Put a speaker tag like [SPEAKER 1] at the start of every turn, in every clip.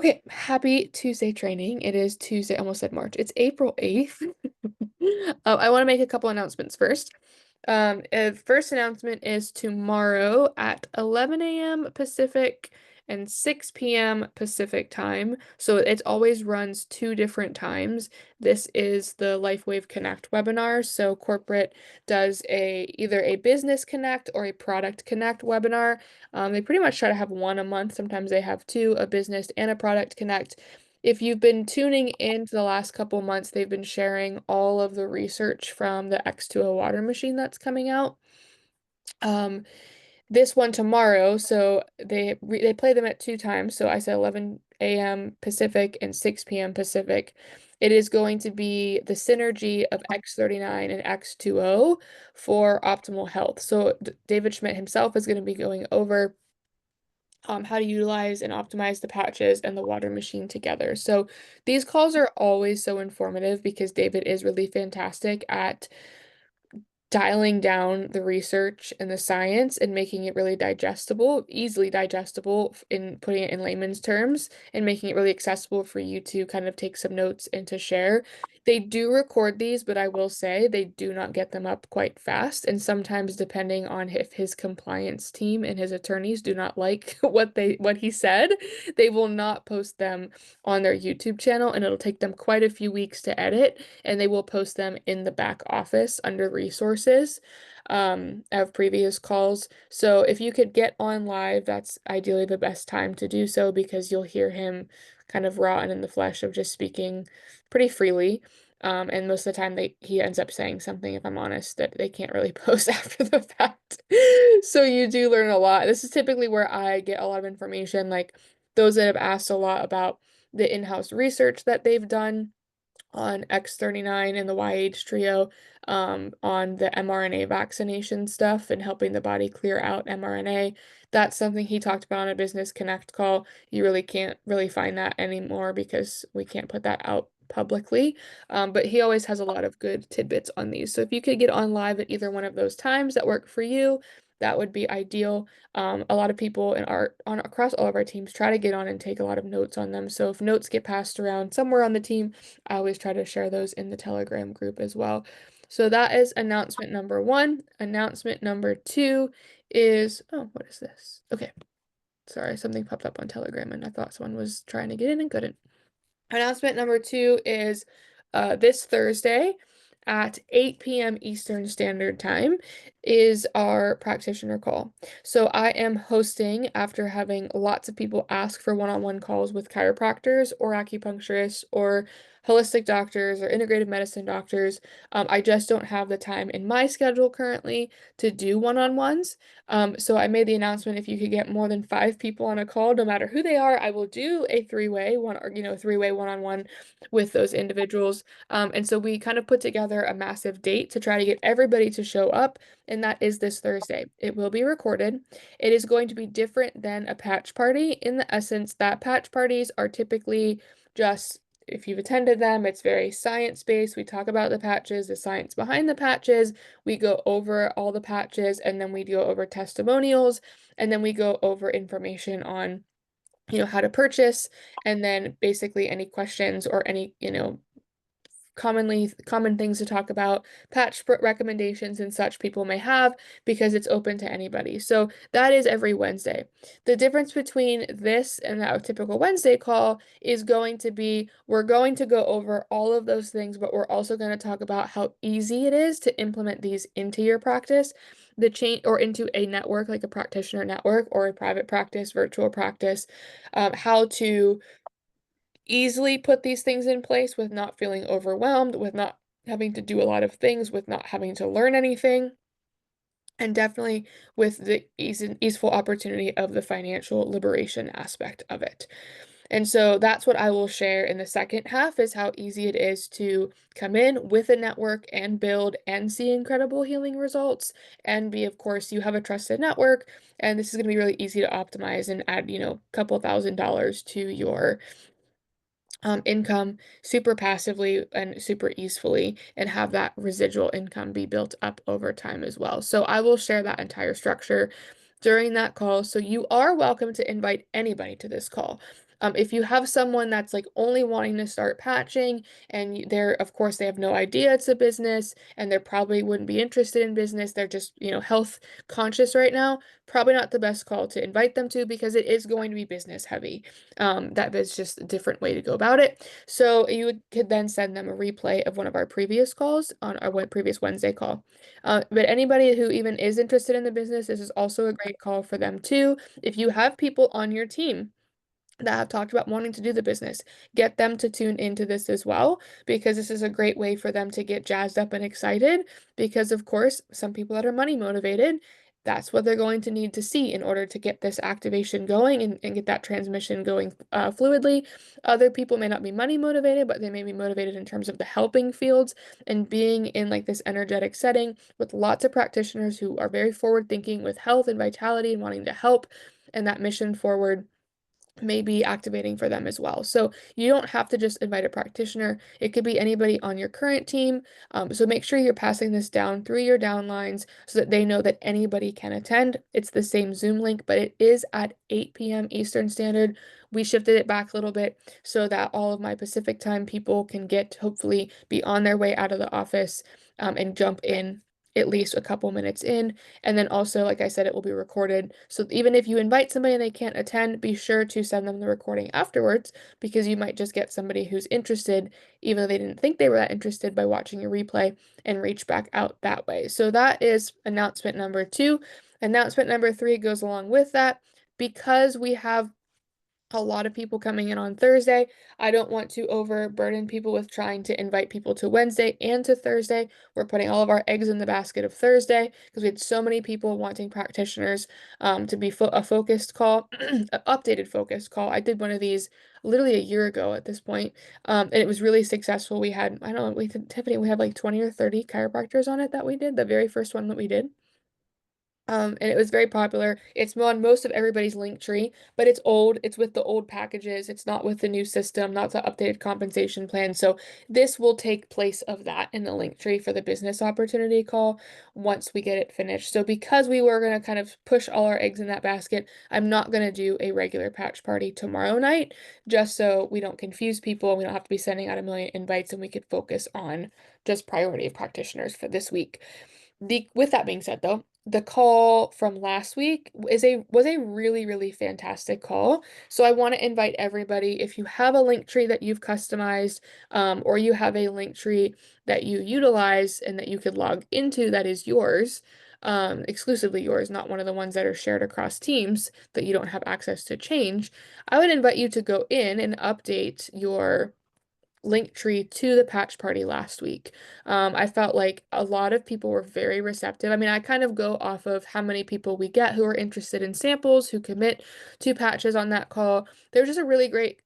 [SPEAKER 1] Okay, happy Tuesday training. It is Tuesday, almost said March. It's April 8th. I want to make a couple announcements first. First announcement is tomorrow at 11 a.m. Pacific and 6 p.m. Pacific time. So it always runs two different times. This is the LifeWave Connect webinar. So corporate does either a business connect or a product connect webinar. They pretty much try to have one a month. Sometimes they have two, a business and a product connect. If you've been tuning in for the last couple months, they've been sharing all of the research from the X2O water machine that's coming out. Um, this one tomorrow, so they play them at two times. So I said 11 a.m. Pacific and 6 p.m. Pacific. It is going to be the synergy of X39 and X2O for optimal health. So David Schmidt himself is going to be going over how to utilize and optimize the patches and the water machine together. So these calls are always so informative because David is really fantastic at dialing down the research and the science and making it really digestible, easily digestible in putting it in layman's terms and making it really accessible for you to kind of take some notes and to share. They do record these, but I will say they do not get them up quite fast. And sometimes depending on if his compliance team and his attorneys do not like what he said, they will not post them on their YouTube channel and it'll take them quite a few weeks to edit and they will post them in the back office under resources of previous calls. So if you could get on live, that's ideally the best time to do so because you'll hear him kind of raw and in the flesh of just speaking pretty freely. And most of the time he ends up saying something, if I'm honest, that they can't really post after the fact. So you do learn a lot. This is typically where I get a lot of information, like those that have asked a lot about the in-house research that they've done on X39 and the YH trio, on the mRNA vaccination stuff and helping the body clear out mRNA. That's something he talked about on a Business Connect call. You really can't really find that anymore because we can't put that out publicly. But he always has a lot of good tidbits on these. So if you could get on live at either one of those times that work for you, that would be ideal. A lot of people across all of our teams try to get on and take a lot of notes on them. So if notes get passed around somewhere on the team, I always try to share those in the Telegram group as well. So that is announcement number one. Announcement number two is, oh, what is this? Okay, sorry, something popped up on Telegram and I thought someone was trying to get in and couldn't. Announcement number two is this Thursday at 8 p.m. Eastern Standard Time is our practitioner call. So I am hosting after having lots of people ask for one-on-one calls with chiropractors or acupuncturists or holistic doctors or integrative medicine doctors. I just don't have the time in my schedule currently to do one-on-ones. So I made the announcement if you could get more than 5 people on a call, no matter who they are, I will do a three-way three-way one-on-one with those individuals. And so we kind of put together a massive date to try to get everybody to show up, and that is this Thursday. It will be recorded. It is going to be different than a patch party in the essence that patch parties are typically just if you've attended them, it's very science-based. We talk about the patches, the science behind the patches. We go over all the patches, and then we go over testimonials, and then we go over information on, how to purchase, and then basically any questions or any, common things to talk about, patch recommendations and such people may have because it's open to anybody. So that is every Wednesday. The difference between this and that typical Wednesday call is going to be we're going to go over all of those things, but we're also going to talk about how easy it is to implement these into your practice, the chain or into a network like a practitioner network or a private practice, virtual practice, how to easily put these things in place with not feeling overwhelmed, with not having to do a lot of things, with not having to learn anything, and definitely with the easeful opportunity of the financial liberation aspect of it. And so that's what I will share in the second half is how easy it is to come in with a network and build and see incredible healing results. And be, of course, you have a trusted network, and this is going to be really easy to optimize and add, a couple $1,000s to your income super passively and super easily and have that residual income be built up over time as well. So I will share that entire structure during that call. So you are welcome to invite anybody to this call. If you have someone that's like only wanting to start patching and they're, of course, they have no idea it's a business and they probably wouldn't be interested in business, they're just, health conscious right now, probably not the best call to invite them to because it is going to be business heavy. That is just a different way to go about it. So could then send them a replay of one of our previous calls on our previous Wednesday call. But anybody who even is interested in the business, this is also a great call for them too. If you have people on your team that have talked about wanting to do the business, get them to tune into this as well, because this is a great way for them to get jazzed up and excited. Because, of course, some people that are money motivated, that's what they're going to need to see in order to get this activation going and get that transmission going fluidly. Other people may not be money motivated, but they may be motivated in terms of the helping fields and being in like this energetic setting with lots of practitioners who are very forward thinking with health and vitality and wanting to help and that mission forward may be activating for them as well. So you don't have to just invite a practitioner. It could be anybody on your current team. So make sure you're passing this down through your downlines so that they know that anybody can attend. It's the same Zoom link, but it is at 8 p.m. Eastern Standard. We shifted it back a little bit so that all of my Pacific time people can get hopefully be on their way out of the office and jump in at least a couple minutes in. And then also, like I said, it will be recorded. So even if you invite somebody and they can't attend, be sure to send them the recording afterwards because you might just get somebody who's interested, even though they didn't think they were that interested by watching your replay and reach back out that way. So that is announcement number 2. Announcement number 3 goes along with that. Because we have a lot of people coming in on Thursday. I don't want to overburden people with trying to invite people to Wednesday and to Thursday. We're putting all of our eggs in the basket of Thursday because we had so many people wanting practitioners to be a focused call, an updated focused call. I did one of these literally a year ago at this point, and it was really successful. We had, I don't know, Tiffany, we had like 20 or 30 chiropractors on it that we did, the very first one that we did. And it was very popular. It's on most of everybody's link tree, but it's old. It's with the old packages. It's not with the new system, not the updated compensation plan. So this will take place of that in the link tree for the business opportunity call once we get it finished. So because we were going to kind of push all our eggs in that basket, I'm not going to do a regular patch party tomorrow night, just so we don't confuse people. We don't have to be sending out a million invites and we could focus on just priority of practitioners for this week. With that being said though, the call from last week was a really, really fantastic call. So I want to invite everybody, if you have a link tree that you've customized, or you have a link tree that you utilize and that you could log into that is yours, exclusively yours, not one of the ones that are shared across teams that you don't have access to change, I would invite you to go in and update your link tree to the patch party last week. I felt like a lot of people were very receptive. I mean, I kind of go off of how many people we get who are interested in samples, who commit to patches on that call. There was just a really great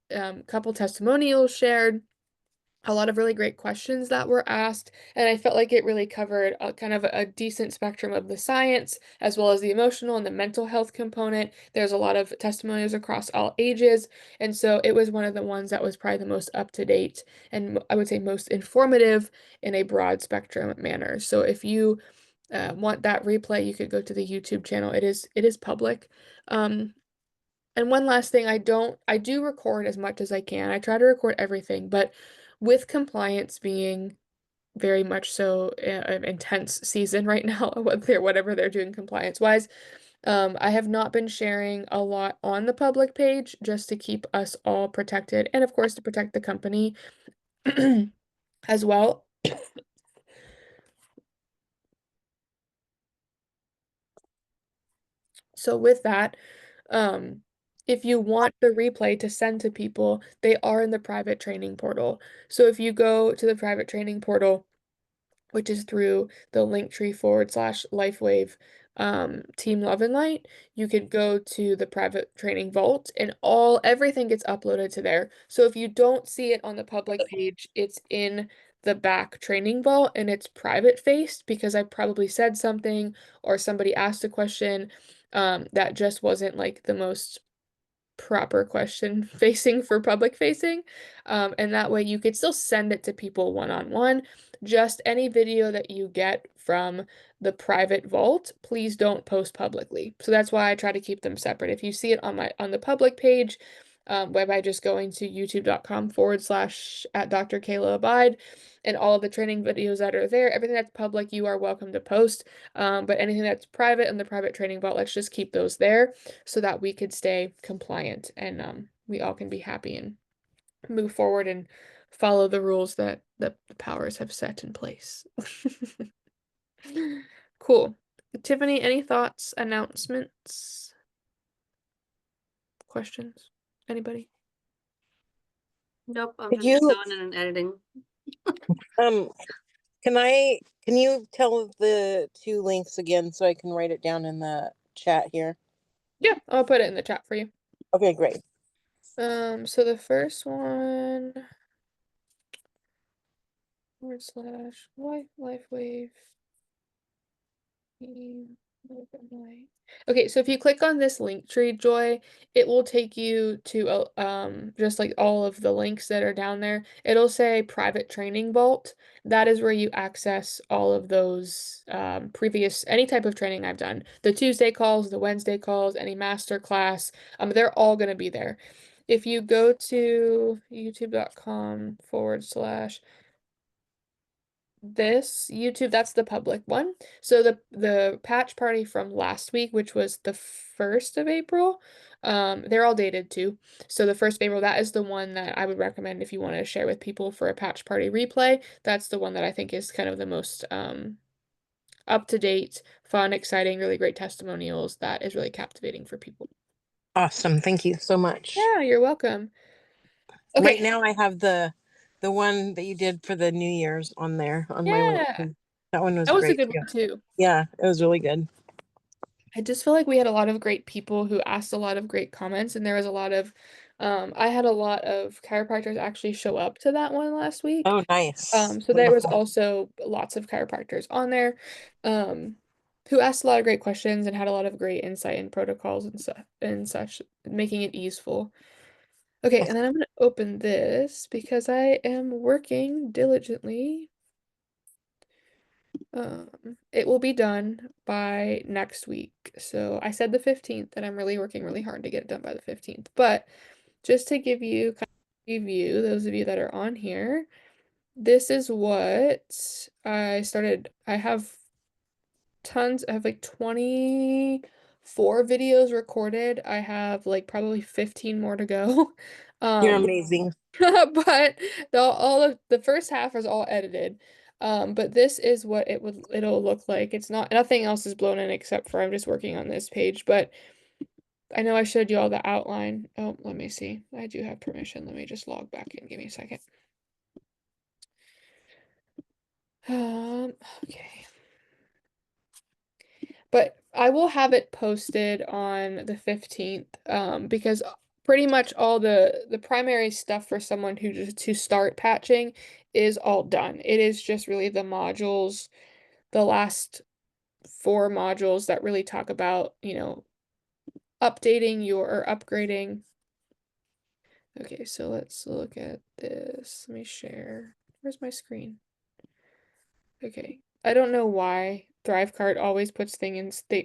[SPEAKER 1] couple testimonials shared, a lot of really great questions that were asked, and I felt like it really covered a kind of a decent spectrum of the science as well as the emotional and the mental health component. There's a lot of testimonials across all ages, and so it was one of the ones that was probably the most up to date and I would say most informative in a broad spectrum manner. So if you want that replay, you could go to the YouTube channel. It is public. And one last thing, I do record as much as I can. I try to record everything, but with compliance being very much so an intense season right now, whatever they're doing compliance wise, I have not been sharing a lot on the public page just to keep us all protected and of course to protect the company as well. So with that, um, if you want the replay to send to people, they are in the private training portal. So if you go to the private training portal, which is through the Linktree /LifeWave Team Love and Light, you could go to the private training vault and everything gets uploaded to there. So if you don't see it on the public page, it's in the back training vault and it's private faced because I probably said something or somebody asked a question that just wasn't like the most proper question facing for public facing. And that way you could still send it to people one-on-one. Just any video that you get from the private vault, please don't post publicly. So that's why I try to keep them separate. If you see it on the public page, by just going to youtube.com/at Dr. Kayla Abide, and all of the training videos that are there, everything that's public, you are welcome to post. But anything that's private in the private training vault, let's just keep those there so that we could stay compliant and we all can be happy and move forward and follow the rules that the powers have set in place. Cool. Tiffany, any thoughts, announcements, questions? Anybody?
[SPEAKER 2] Nope, I'm
[SPEAKER 3] Could
[SPEAKER 2] just
[SPEAKER 3] you
[SPEAKER 2] going in and editing.
[SPEAKER 3] um can you tell the two links again so I can write it down in the chat here?
[SPEAKER 1] Yeah, I'll put it in the chat for you.
[SPEAKER 3] Okay, great.
[SPEAKER 1] So the first one /LifeWave. Okay, so if you click on this link tree, Joy, it will take you to just like all of the links that are down there. It'll say private training vault. That is where you access all of those previous any type of training I've done. The Tuesday calls, the Wednesday calls, any master class, they're all gonna be there. If you go to youtube.com/ this YouTube, that's the public one. So the patch party from last week, which was the 1st of April, they're all dated too. So the 1st of April, that is the one that I would recommend if you want to share with people for a patch party replay. That's the one that I think is kind of the most up to date, fun, exciting, really great testimonials that is really captivating for people.
[SPEAKER 3] Awesome. Thank you so much.
[SPEAKER 1] Yeah, you're welcome. Okay.
[SPEAKER 3] Right now I have the one that you did for the New Year's on there on my link.
[SPEAKER 1] Yeah,
[SPEAKER 3] That one was
[SPEAKER 1] that was a
[SPEAKER 3] great
[SPEAKER 1] good
[SPEAKER 3] too.
[SPEAKER 1] one too.
[SPEAKER 3] Yeah, it was really good.
[SPEAKER 1] I just feel like we had a lot of great people who asked a lot of great comments, and there was a lot of, I had a lot of chiropractors actually show up to that one last week.
[SPEAKER 3] Oh, nice.
[SPEAKER 1] So there was
[SPEAKER 3] Wonderful.
[SPEAKER 1] also lots of chiropractors on there, who asked a lot of great questions and had a lot of great insight and protocols and such, making it easeful. Okay, and then I'm gonna open this because I am working diligently. It will be done by next week. So I said the 15th, and I'm really working really hard to get it done by the 15th. But just to give you kind of a review, those of you that are on here, this is what I started. I have like 24 videos recorded. I have like probably 15 more to go.
[SPEAKER 3] You're amazing.
[SPEAKER 1] But all of the first half is all edited. But this is what it'll look like. It's nothing else is blown in except for I'm just working on this page, but I know I showed you all the outline. Oh, let me see. I do have permission. Let me just log back in. Give me a second. Okay. But I will have it posted on the 15th, because pretty much all the primary stuff for someone who just to start patching is all done. It is just really the modules, the last 4 modules that really talk about, updating or upgrading. Okay, so let's look at this. Let me share. Where's my screen? Okay. I don't know why ThriveCart always puts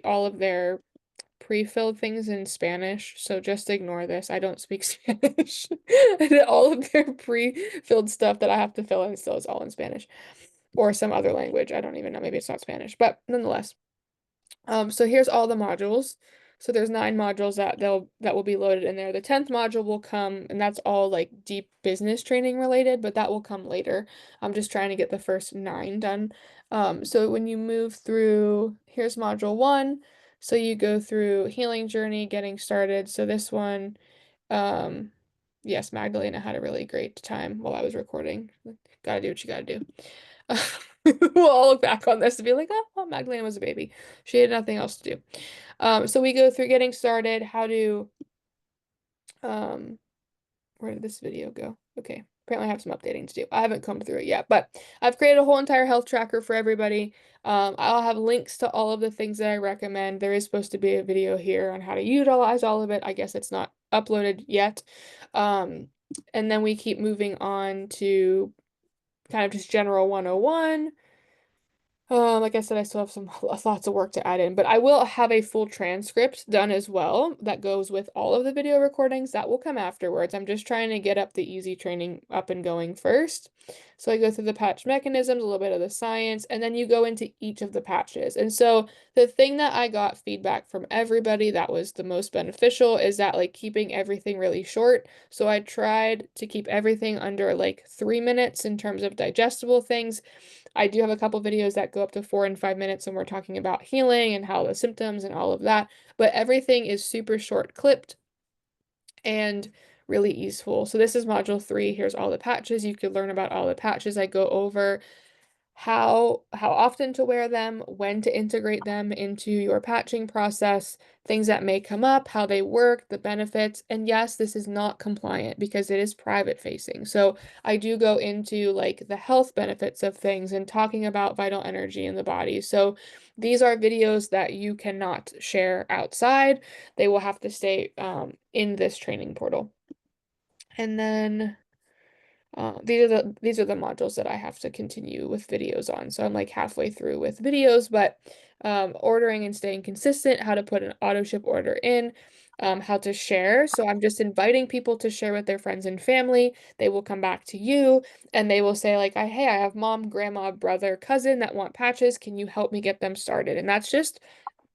[SPEAKER 1] all of their pre-filled things in Spanish, so just ignore this. I don't speak Spanish. All of their pre-filled stuff that I have to fill in still is all in Spanish or some other language. I don't even know. Maybe it's not Spanish, but nonetheless. So here's all the modules. So there's 9 modules that will be loaded in there. The 10th module will come, and that's all like deep business training related, but that will come later. I'm just trying to get the first 9 done. So when you move through, here's module 1. So you go through healing journey, getting started. So this one, yes, Magdalena had a really great time while I was recording. Gotta do what you gotta do. We'll all look back on this and be like, oh, well, Magdalena was a baby. She had nothing else to do. So we go through getting started, how to, where did this video go? Okay, apparently I have some updating to do. I haven't come through it yet, but I've created a whole entire health tracker for everybody. I'll have links to all of the things that I recommend. There is supposed to be a video here on how to utilize all of it. I guess it's not uploaded yet. Um, and then we keep moving on to kind of just general 101. Like I said, I still have some lots of work to add in, but I will have a full transcript done as well that goes with all of the video recordings. That will come afterwards. I'm just trying to get up the easy training up and going first. So I go through the patch mechanisms, a little bit of the science, and then you go into each of the patches. And so the thing that I got feedback from everybody that was the most beneficial is that like keeping everything really short. So I tried to keep everything under like 3 minutes in terms of digestible things. I do have a couple videos that go up to 4 and 5 minutes, and we're talking about healing and how the symptoms and all of that. But everything is super short clipped and really easeful. So this is module 3. Here's all the patches. You could learn about all the patches. I go over how often to wear them, when to integrate them into your patching process, things that may come up, how they work, the benefits. And yes, this is not compliant because it is private facing. So I do go into like the health benefits of things and talking about vital energy in the body. So these are videos that you cannot share outside. They will have to stay in this training portal. And then these are the modules that I have to continue with videos on. So I'm like halfway through with videos, but ordering and staying consistent, how to put an auto ship order in, how to share. So I'm just inviting people to share with their friends and family. They will come back to you and they will say like, hey, I have mom, grandma, brother, cousin that want patches. Can you help me get them started? And that's just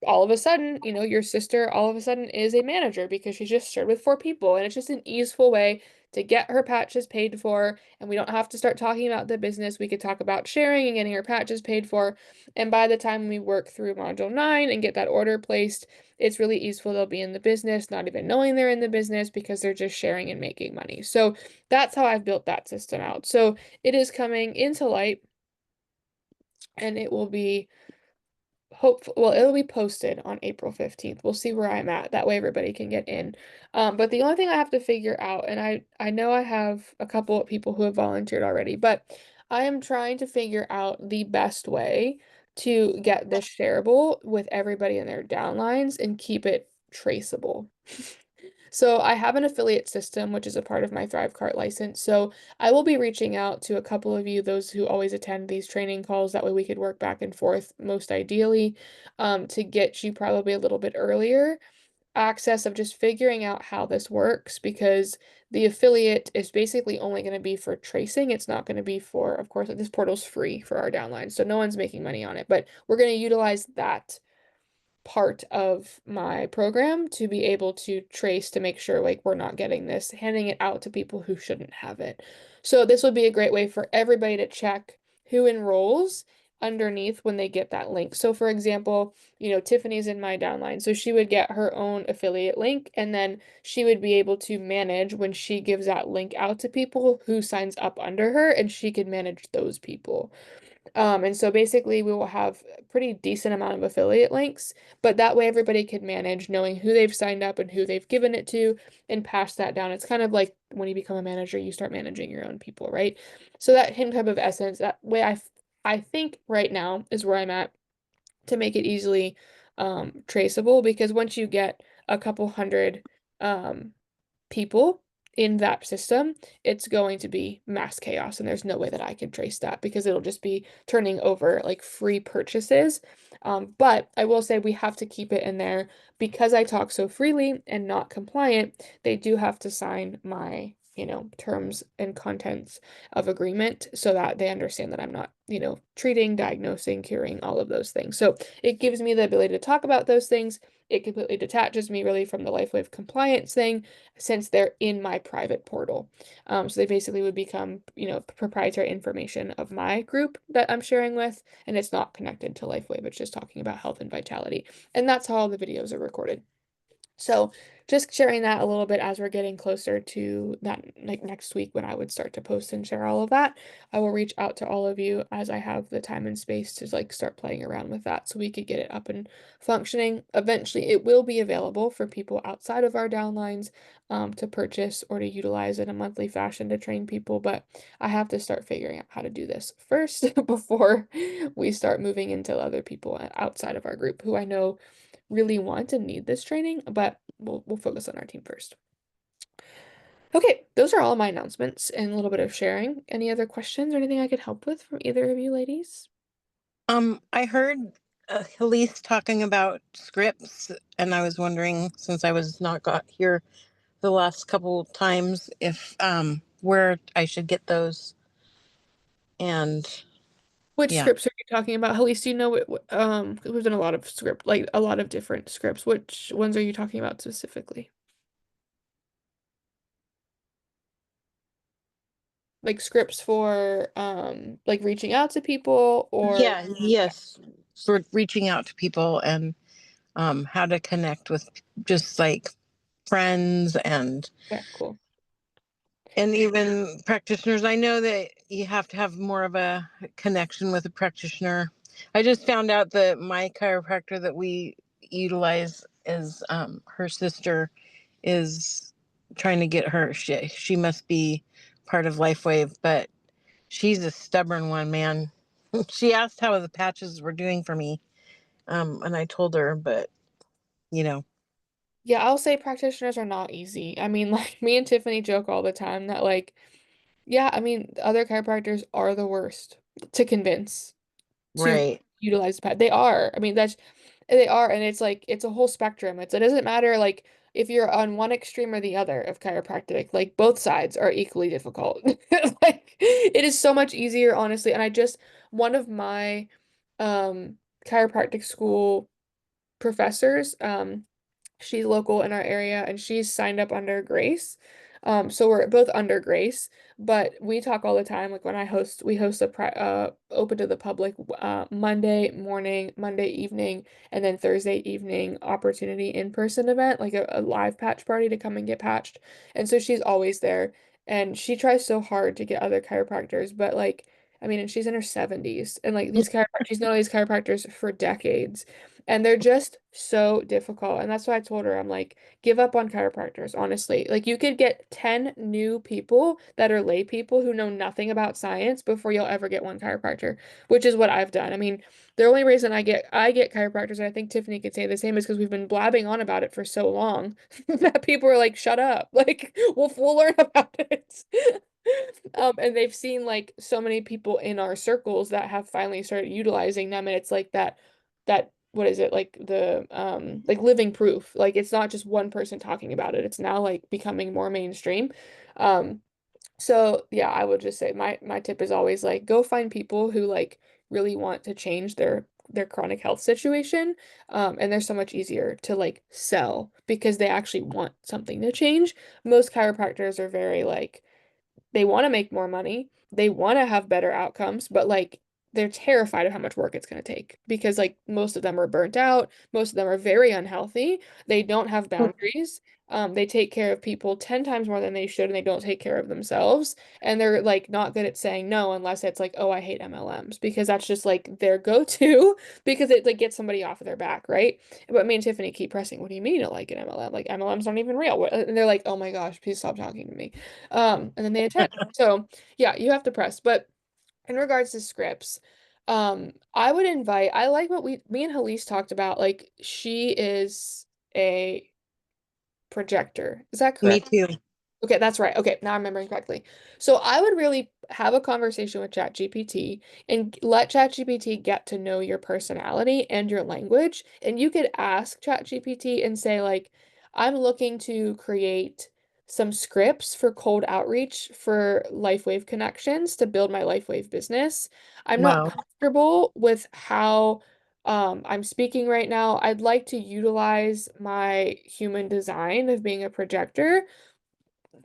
[SPEAKER 1] all of a sudden, your sister all of a sudden is a manager because she's just shared with 4 people. And it's just an easeful way to get her patches paid for. And we don't have to start talking about the business. We could talk about sharing and getting her patches paid for. And by the time we work through module 9 and get that order placed, it's really easeful. They'll be in the business, not even knowing they're in the business because they're just sharing and making money. So that's how I've built that system out. So it is coming into light and it will be it'll be posted on April 15th. We'll see where I'm at. That way everybody can get in. But the only thing I have to figure out, and I know I have a couple of people who have volunteered already, but I am trying to figure out the best way to get this shareable with everybody in their downlines and keep it traceable. So I have an affiliate system, which is a part of my ThriveCart license. So I will be reaching out to a couple of you, those who always attend these training calls. That way we could work back and forth most ideally, to get you probably a little bit earlier access of just figuring out how this works because the affiliate is basically only going to be for tracing. It's not going to be for, of course, this portal's free for our downlines. So no one's making money on it, but we're going to utilize that part of my program to be able to trace to make sure like we're not getting this, handing it out to people who shouldn't have it. So this would be a great way for everybody to check who enrolls underneath when they get that link. So for example, Tiffany's in my downline, so she would get her own affiliate link and then she would be able to manage when she gives that link out to people who signs up under her and she could manage those people. And so basically we will have a pretty decent amount of affiliate links, but that way everybody can manage knowing who they've signed up and who they've given it to and pass that down. It's kind of like when you become a manager, you start managing your own people, right? So that hint type of essence, that way I think right now is where I'm at to make it easily traceable because once you get a couple hundred um people in that system, it's going to be mass chaos. And there's no way that I can trace that because it'll just be turning over like free purchases. But I will say we have to keep it in there because I talk so freely and not compliant. They do have to sign my, terms and contents of agreement so that they understand that I'm not, treating, diagnosing, curing, all of those things. So it gives me the ability to talk about those things. It completely detaches me really from the LifeWave compliance thing since they're in my private portal. So they basically would become, proprietary information of my group that I'm sharing with, and it's not connected to LifeWave. It's just talking about health and vitality. And that's how all the videos are recorded. So just sharing that a little bit as we're getting closer to that, like next week when I would start to post and share all of that. I will reach out to all of you as I have the time and space to like start playing around with that so we could get it up and functioning. Eventually, it will be available for people outside of our downlines to purchase or to utilize in a monthly fashion to train people, but I have to start figuring out how to do this first before we start moving into other people outside of our group who I know really want and need this training, but we'll focus on our team first. Okay, those are all my announcements and a little bit of sharing. Any other questions or anything I could help with from either of you ladies?
[SPEAKER 3] I heard Elise talking about scripts, and I was wondering, since I was not got here the last couple times, if where I should get those. And
[SPEAKER 1] Which
[SPEAKER 3] yeah,
[SPEAKER 1] scripts are you talking about? Elise, do you know we've done a lot of script, like a lot of different scripts. Which ones are you talking about specifically? Like scripts for like reaching out to people or
[SPEAKER 3] yeah, yes, for reaching out to people and how to connect with just like friends
[SPEAKER 1] yeah, cool.
[SPEAKER 3] and even practitioners. I know that you have to have more of a connection with a practitioner. I just found out that my chiropractor that we utilize is her sister is trying to get her. She must be part of LifeWave, but she's a stubborn one, man. She asked how the patches were doing for me, and I told her, but you know,
[SPEAKER 1] Yeah, I'll say practitioners are not easy. I mean, like me and Tiffany joke all the time that like, yeah, I mean, other chiropractors are the worst to convince to
[SPEAKER 3] right?
[SPEAKER 1] utilize the pad. They are. I mean, they are, and it's like it's a whole spectrum. It doesn't matter like if you're on one extreme or the other of chiropractic, like both sides are equally difficult. Like it is so much easier, honestly. And I just one of my chiropractic school professors, she's local in our area and she's signed up under Grace. So we're both under Grace, but we talk all the time. Like when we host a open to the public Monday morning, Monday evening, and then Thursday evening opportunity in-person event, like a live patch party to come and get patched. And so she's always there, and she tries so hard to get other chiropractors, but like. I mean, and she's in her 70s, and like she's known these chiropractors for decades. And they're just so difficult. And that's why I told her, I'm like, give up on chiropractors, honestly. Like, you could get 10 new people that are lay people who know nothing about science before you'll ever get one chiropractor, which is what I've done. I mean, the only reason I get chiropractors, and I think Tiffany could say the same, is because we've been blabbing on about it for so long that people are like, shut up. Like, we'll learn about it. And they've seen like so many people in our circles that have finally started utilizing them, and it's like that what is it like living proof, like it's not just one person talking about it, it's now like becoming more mainstream. So yeah, I would just say my tip is always like go find people who like really want to change their chronic health situation, and they're so much easier to like sell because they actually want something to change. Most chiropractors are very like they want to make more money, they want to have better outcomes, but like they're terrified of how much work it's going to take because like most of them are burnt out, most of them are very unhealthy, they don't have boundaries. They take care of people 10 times more than they should, and they don't take care of themselves. And they're like not good at saying no unless it's like, oh, I hate MLMs, because that's just like their go-to because it like gets somebody off of their back, right? But me and Tiffany keep pressing, what do you mean you don't like an MLM? Like MLMs aren't even real. And they're like, oh my gosh, please stop talking to me. And then they attend. So yeah, you have to press. But in regards to scripts, I would invite, I like what me and Halise talked about. Like she is a projector. Is that
[SPEAKER 3] Me
[SPEAKER 1] correct?
[SPEAKER 3] too.
[SPEAKER 1] Okay, that's right. Okay, now I'm remembering correctly. So I would really have a conversation with ChatGPT and let ChatGPT get to know your personality and your language. And you could ask ChatGPT and say, like, I'm looking to create some scripts for cold outreach for LifeWave connections to build my LifeWave business. I'm not
[SPEAKER 3] Wow.
[SPEAKER 1] comfortable with how I'm speaking right now. I'd like to utilize my human design of being a projector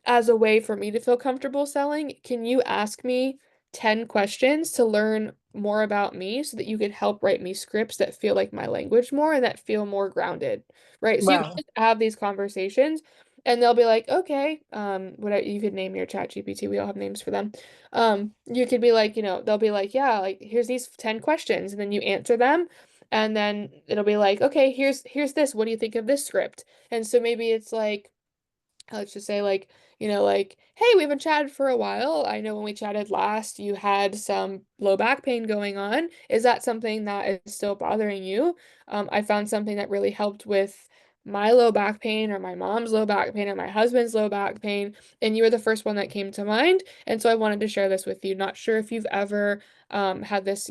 [SPEAKER 1] as a way for me to feel comfortable selling. Can you ask me 10 questions to learn more about me so that you can help write me scripts that feel like my language more and that feel more grounded, right? So you can
[SPEAKER 3] Wow.
[SPEAKER 1] just have these conversations and they'll be like, okay, whatever, you could name your chat GPT. We all have names for them. You could be like, they'll be like, yeah, like here's these 10 questions, and then you answer them. And then it'll be like, okay, here's this. What do you think of this script? And so maybe it's like, let's just say like, like, hey, we haven't chatted for a while. I know when we chatted last, you had some low back pain going on. Is that something that is still bothering you? I found something that really helped with my low back pain or my mom's low back pain or my husband's low back pain, and you were the first one that came to mind. And so I wanted to share this with you. Not sure if you've ever had this,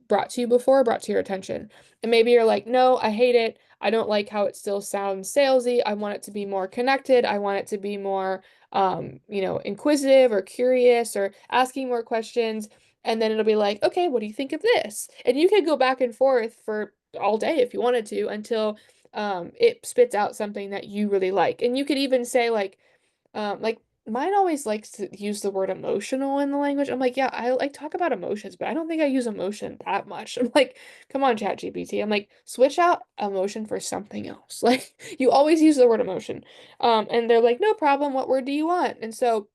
[SPEAKER 1] brought to you before, brought to your attention. And maybe you're like, no, I hate it. I don't like how it still sounds salesy. I want it to be more connected. I want it to be more, inquisitive or curious or asking more questions. And then it'll be like, okay, what do you think of this? And you could go back and forth for all day if you wanted to until it spits out something that you really like. And you could even say like mine always likes to use the word emotional in the language. I'm like, yeah, I like talk about emotions, but I don't think I use emotion that much. I'm like, come on, ChatGPT. I'm like, switch out emotion for something else. Like you always use the word emotion. And they're like, no problem. What word do you want? And so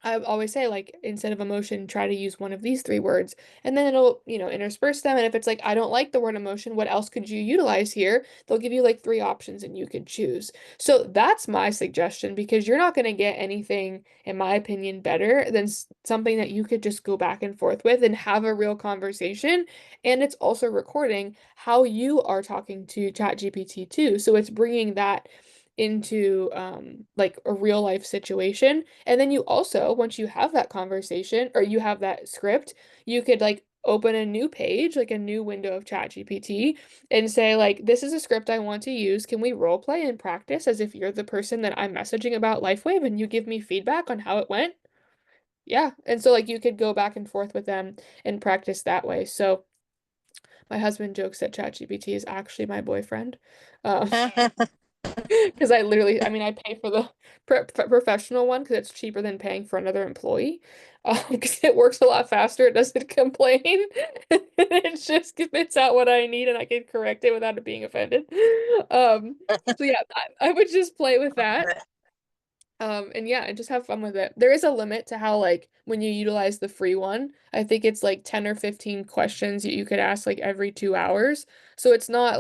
[SPEAKER 1] I always say, like, instead of emotion, try to use one of these three words, and then it'll, intersperse them. And if it's like, I don't like the word emotion, what else could you utilize here? They'll give you like three options and you could choose. So that's my suggestion because you're not going to get anything, in my opinion, better than something that you could just go back and forth with and have a real conversation. And it's also recording how you are talking to ChatGPT too. So it's bringing that into like a real life situation. And then you also, once you have that conversation or you have that script, you could like open a new page, like a new window of ChatGPT and say like, this is a script I want to use. Can we role play and practice as if you're the person that I'm messaging about LifeWave and you give me feedback on how it went? Yeah. And so like you could go back and forth with them and practice that way. So my husband jokes that ChatGPT is actually my boyfriend. Um, because I mean, I pay for the professional one because it's cheaper than paying for another employee. Because it works a lot faster. It doesn't complain. It just spits out what I need and I can correct it without it being offended. Um, so yeah, I would just play with that. And yeah, and just have fun with it. There is a limit to how like when you utilize the free one, I think it's like 10 or 15 questions you could ask like every 2 hours. So it's not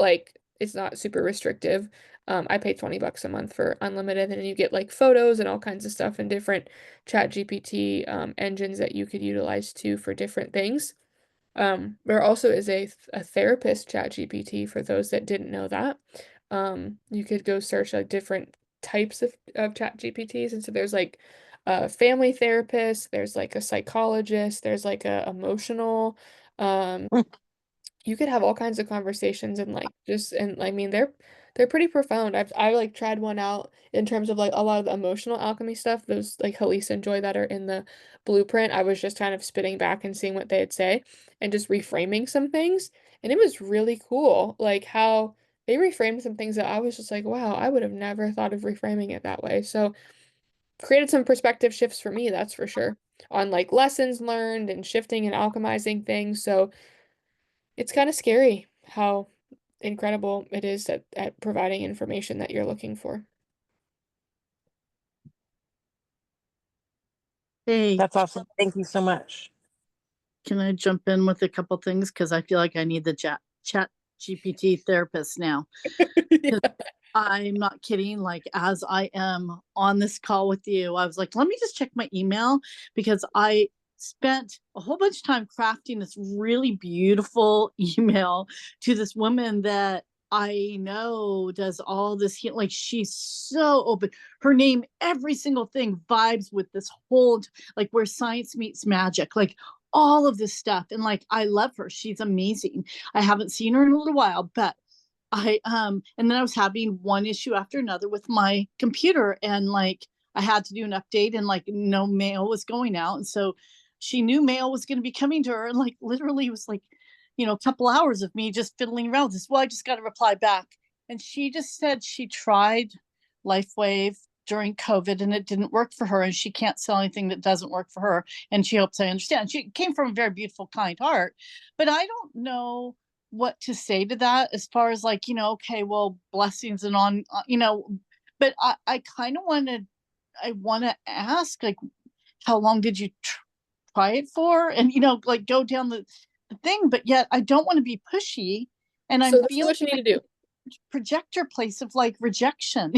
[SPEAKER 1] super restrictive. I pay $20 a month for unlimited and you get like photos and all kinds of stuff and different chat GPT engines that you could utilize too for different things. There also is a therapist chat GPT for those that didn't know that. You could go search like different types of chat GPTs. And so there's like a family therapist, there's like a psychologist, there's like a emotional, um, you could have all kinds of conversations and like just and I mean they're pretty profound. I like tried one out in terms of like a lot of the emotional alchemy stuff. Those like Halisa and Joy that are in the blueprint. I was just kind of spitting back and seeing what they'd say and just reframing some things. And it was really cool, like how they reframed some things that I was just like, wow, I would have never thought of reframing it that way. So created some perspective shifts for me, that's for sure, on like lessons learned and shifting and alchemizing things. So it's kind of scary how incredible it is at providing information that you're looking for.
[SPEAKER 2] Hey,
[SPEAKER 3] That's awesome. Thank you so much.
[SPEAKER 2] can I jump in with a couple things? Because I feel like I need the chat GPT therapist now.
[SPEAKER 1] Yeah.
[SPEAKER 2] I'm not kidding. Like, as I am on this call with you, I was like, let me just check my email because I spent a whole bunch of time crafting this really beautiful email to this woman that I know does all this like she's so open. Her name, every single thing vibes with this whole like where science meets magic, like all of this stuff. And like I love her. She's amazing. I haven't seen her in a little while, but and then I was having one issue after another with my computer and like I had to do an update and like no mail was going out. And so she knew mail was going to be coming to her and like literally it was like, a couple hours of me just fiddling around with this. Well, I just got to reply back. And she just said she tried LifeWave during COVID and it didn't work for her and she can't sell anything that doesn't work for her. And she hopes I understand. She came from a very beautiful, kind heart, but I don't know what to say to that as far as like, okay, well, blessings and on, but I kind of I want to ask, like, how long did you try it for? And, like go down the thing, but yet I don't want to be pushy. And
[SPEAKER 1] So
[SPEAKER 2] I'm
[SPEAKER 1] this is
[SPEAKER 2] feeling
[SPEAKER 1] what you need
[SPEAKER 2] like
[SPEAKER 1] to do.
[SPEAKER 2] projector place of like rejection.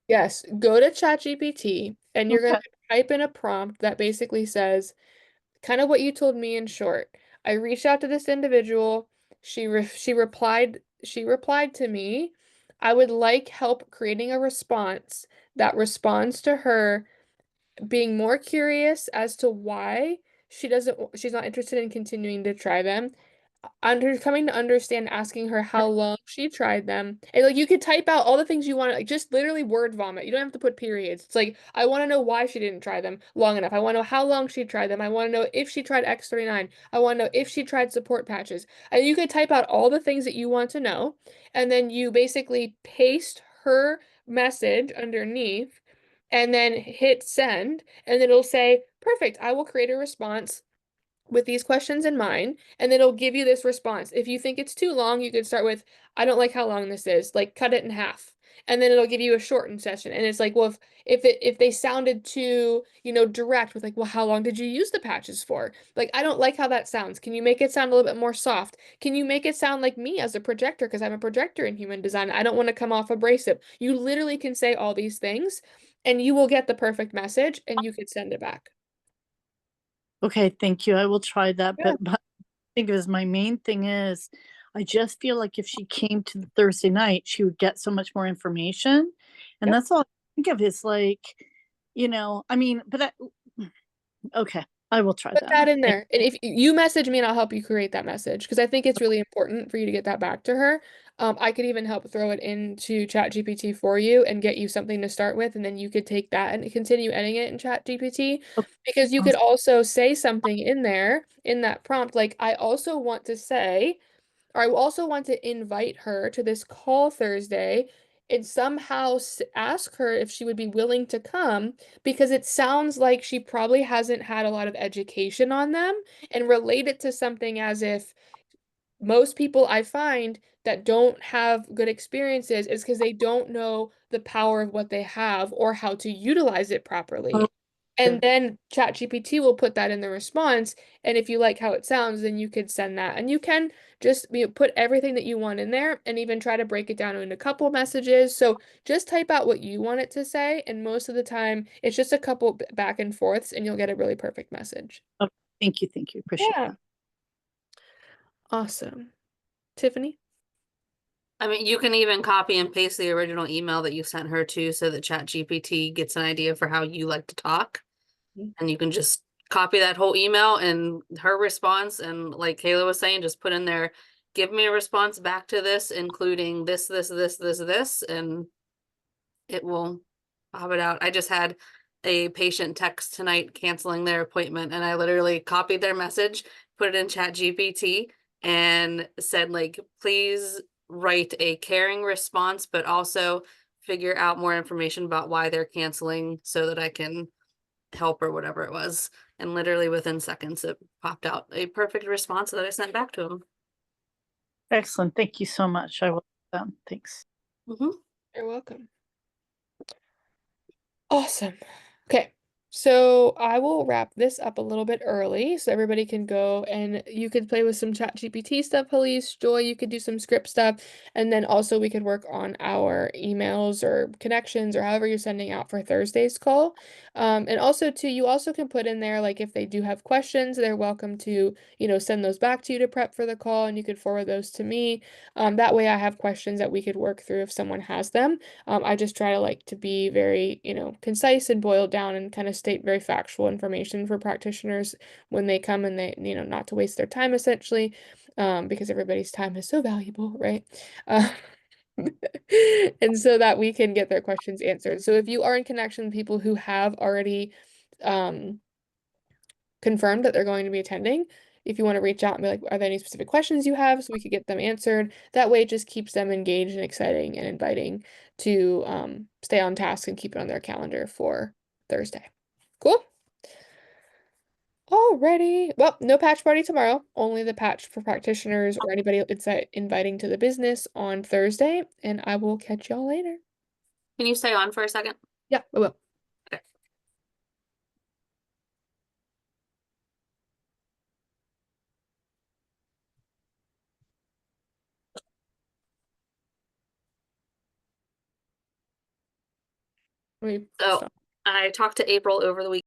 [SPEAKER 1] Yes, go to ChatGPT and you're gonna
[SPEAKER 2] Okay.
[SPEAKER 1] type in a prompt that basically says kind of what you told me in short. I reached out to this individual. She replied to me. I would like help creating a response that responds to her being more curious as to why she's not interested in continuing to try them, coming to understand, asking her how long she tried them, and like you could type out all the things you want, like just literally word vomit. You don't have to put periods. It's like, I want to know why she didn't try them long enough. I want to know how long she tried them. I want to know if she tried X39. I want to know if she tried support patches. And you could type out all the things that you want to know, and then you basically paste her message underneath and then hit send, and it'll say, perfect, I will create a response with these questions in mind, and then it'll give you this response. If you think it's too long, you could start with, I don't like how long this is, like cut it in half. And then it'll give you a shortened session. And it's like, well, if they sounded too, direct with like, well, how long did you use the patches for? Like, I don't like how that sounds. Can you make it sound a little bit more soft? Can you make it sound like me as a projector? Because I'm a projector in human design. I don't want to come off abrasive. You literally can say all these things and you will get the perfect message and you could send it back.
[SPEAKER 2] Okay, thank you. I will try that.
[SPEAKER 1] Yeah.
[SPEAKER 2] But I think is my main thing is I just feel like if she came to the Thursday night, she would get so much more information. And
[SPEAKER 1] Yep.
[SPEAKER 2] that's all I think of is like, I mean, okay, I will try
[SPEAKER 1] Put
[SPEAKER 2] that.
[SPEAKER 1] that in there. And if you message me and I'll help you create that message because I think it's really important for you to get that back to her. I could even help throw it into ChatGPT for you and get you something to start with, and then you could take that and continue editing it in ChatGPT
[SPEAKER 2] Okay,
[SPEAKER 1] because you could
[SPEAKER 2] sounds-
[SPEAKER 1] also say something in there in that prompt, like, I also want to say, or I also want to invite her to this call Thursday and somehow ask her if she would be willing to come because it sounds like she probably hasn't had a lot of education on them, and relate it to something as if most people I find that don't have good experiences is because they don't know the power of what they have or how to utilize it properly. And
[SPEAKER 2] okay.
[SPEAKER 1] then ChatGPT will put that in the response. And if you like how it sounds, then you could send that. And you can just put everything that you want in there and even try to break it down into a couple messages. So just type out what you want it to say. And most of the time, it's just a couple back and forths, and you'll get a really perfect message.
[SPEAKER 2] Okay, thank you. Thank you. Appreciate
[SPEAKER 1] Yeah.
[SPEAKER 2] that.
[SPEAKER 1] Awesome. Tiffany?
[SPEAKER 4] I mean, you can even copy and paste the original email that you sent her to so that ChatGPT gets an idea for how you like to talk.
[SPEAKER 1] Mhm.
[SPEAKER 4] And you can just copy that whole email and her response. And like Kayla was saying, just put in there, give me a response back to this, including this, this, and it will pop it out. I just had a patient text tonight canceling their appointment, and I literally copied their message, put it in ChatGPT, and said, like, please write a caring response, but also figure out more information about why they're canceling so that I can help or whatever it was. And literally within seconds, it popped out a perfect response that I sent back to him.
[SPEAKER 2] Excellent. Thank you so much. I will. Thanks.
[SPEAKER 1] You're welcome. Awesome. Okay. So I will wrap this up a little bit early so everybody can go, and you could play with some ChatGPT stuff, Elise. Joy, you could do some script stuff. And then also we could work on our emails or connections or however you're sending out for Thursday's call. And also too, you also can put in there, like, if they do have questions, they're welcome to, send those back to you to prep for the call, and you could forward those to me. That way I have questions that we could work through if someone has them. I just try to like to be very, concise and boiled down and kind of state very factual information for practitioners when they come, and they, not to waste their time essentially, because everybody's time is so valuable, right? Uh, and so that we can get their questions answered. So if you are in connection with people who have already um, confirmed that they're going to be attending, if you want to reach out and be like, are there any specific questions you have so we could get them answered? That way it just keeps them engaged and exciting and inviting to stay on task and keep it on their calendar for Thursday. Cool. Alrighty. Well, no patch party tomorrow. Only the patch for practitioners or anybody inviting to the business on Thursday. And I will catch y'all later.
[SPEAKER 4] Can you stay on for a second?
[SPEAKER 1] Yeah, I will.
[SPEAKER 4] Okay.
[SPEAKER 1] Let me
[SPEAKER 4] So
[SPEAKER 1] stop.
[SPEAKER 4] I talked to April over the week.